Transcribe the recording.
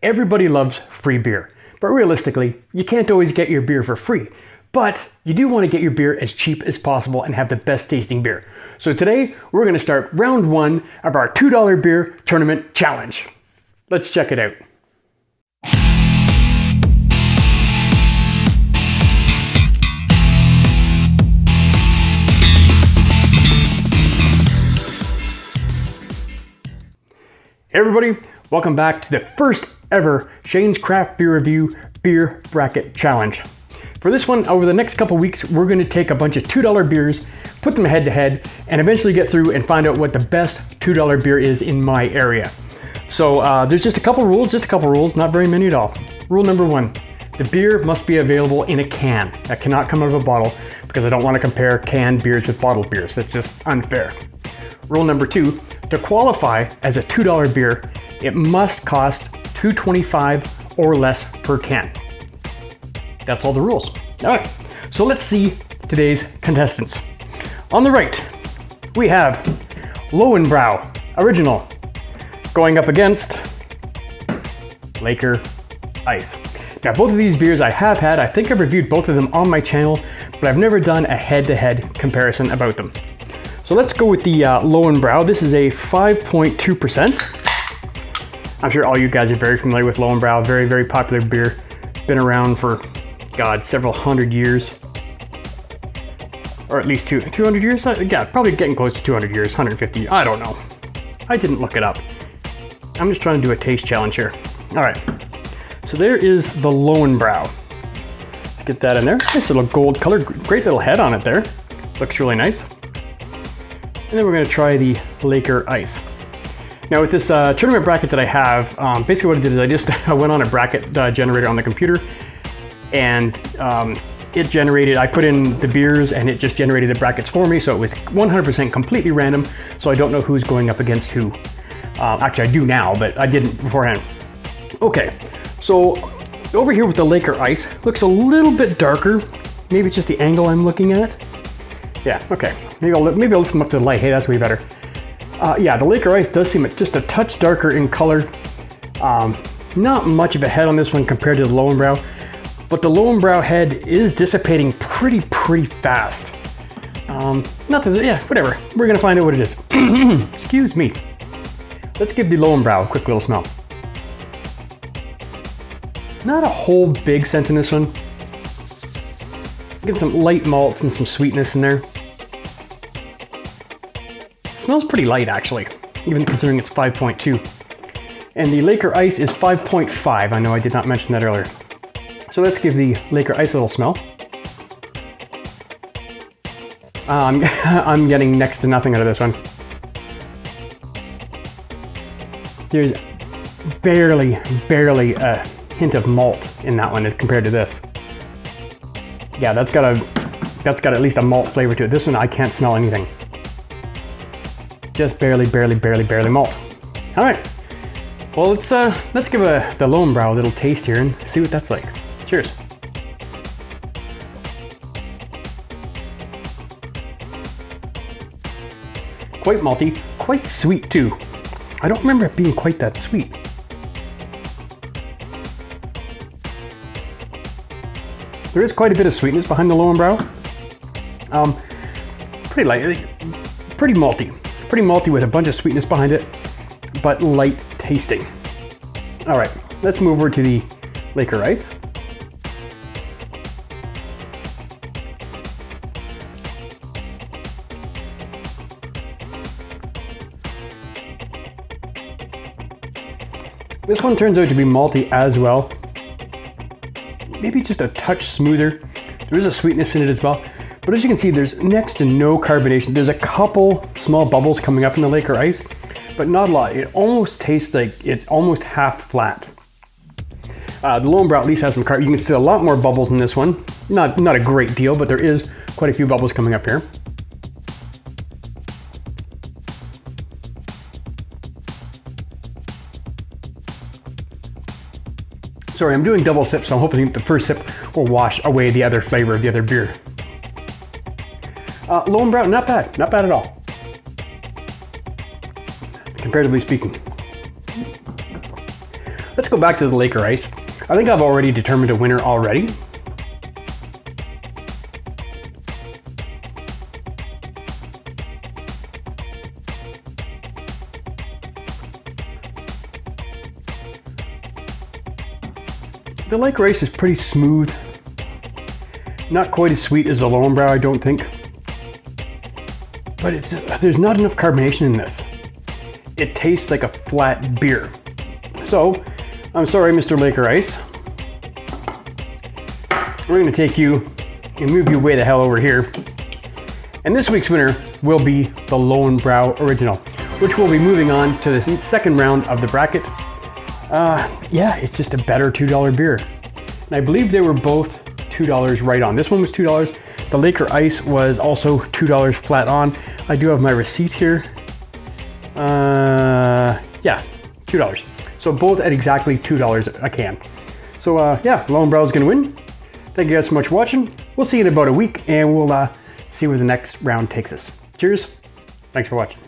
Everybody loves free beer, but realistically, you can't always get your beer for free. But you do want to get your beer as cheap as possible and have the best tasting beer. So today, we're going to start round one of our $2 beer tournament challenge. Let's check it out. Hey everybody, welcome back to the first ever Shane's Craft Beer Review Beer Bracket Challenge. For this one, over the next couple weeks, we're going to take a bunch of $2 beers, put them head to head, and eventually get through and find out what the best $2 beer is in my area. So there's just a couple rules, not very many at all. Rule number one, the beer must be available in a can. That cannot come out of a bottle because I don't want to compare canned beers with bottled beers. That's just unfair. Rule number two, to qualify as a $2 beer, it must cost $2.25 or less per can. That's all the rules. All right, so let's see today's contestants. On the right, we have Lowenbrow Original going up against Laker Ice. Now, both of these beers I have had. I think I've reviewed both of them on my channel, but I've never done a head-to-head comparison about them. So let's go with the Lowenbrow. This is a 5.2%. I'm sure all you guys are very familiar with Lowenbrow. Very, very popular beer. Been around for, God, several hundred years. Or at least 200 years? Yeah, probably getting close to 200 years, 150, I don't know. I didn't look it up. I'm just trying to do a taste challenge here. All right, so there is the Lowenbrow. Let's get that in there. Nice little gold color, great little head on it there. Looks really nice. And then we're going to try the Laker Ice. Now with this tournament bracket that I have, basically what I did is I went on a bracket generator on the computer, and it generated, I put in the beers and it just generated the brackets for me, so it was 100% completely random, so I don't know who's going up against who. Actually I do now, but I didn't beforehand. Okay, so over here with the Laker Ice, looks a little bit darker. Maybe it's just the angle I'm looking at. Yeah, okay. Maybe I'll lift them up to the light. Hey, that's way better. Yeah, the Laker Ice does seem just a touch darker in color. Not much of a head on this one compared to the Lowenbrow, but the Lowenbrow head is dissipating pretty fast. Yeah, whatever. We're gonna find out what it is. Excuse me. Let's give the Lowenbrow a quick little smell. Not a whole big scent in this one. Get some light malts and some sweetness in there. Smells pretty light actually, even considering it's 5.2. And the Laker Ice is 5.5. I know I did not mention that earlier. So let's give the Laker Ice a little smell. I'm getting next to nothing out of this one. There's barely a hint of malt in that one as compared to this. Yeah, that's got at least a malt flavor to it. This one, I can't smell anything. Just barely malt. All right. Well, let's give the Lowenbrow a little taste here and see what that's like. Cheers. Quite malty, quite sweet too. I don't remember it being quite that sweet. There is quite a bit of sweetness behind the Lowenbrow. Pretty light, pretty malty with a bunch of sweetness behind it, but light tasting. All right, let's move over to the Laker Ice. This one turns out to be malty as well. Maybe just a touch smoother. There is a sweetness in it as well. But as you can see, there's next to no carbonation. There's a couple small bubbles coming up in the Laker Ice, but not a lot. It almost tastes like it's almost half flat. The Lowenbrow at least has some carb. You can see a lot more bubbles in this one. Not a great deal, but there is quite a few bubbles coming up here. Sorry, I'm doing double sips, so I'm hoping the first sip will wash away the other flavor of the other beer. Lowenbrow, not bad at all. comparatively speaking. Let's go back to the Laker Ice. I think I've already determined a winner already. The Laker Ice is pretty smooth. Not quite as sweet as the Lowenbrow, I don't think. But there's not enough carbonation in this. It tastes like a flat beer. So, I'm sorry, Mr. Laker Ice. We're gonna take you and move you way the hell over here. And this week's winner will be the Lowenbrow Original, which will be moving on to the second round of the bracket. Yeah, it's just a better $2 beer. And I believe they were both $2 right on. This one was $2. The Laker Ice was also $2 flat on. I do have my receipt here. Yeah, $2. So both at exactly $2 a can. So yeah, Lowenbrow is gonna win. Thank you guys so much for watching. We'll see you in about a week and we'll see where the next round takes us. Cheers, thanks for watching.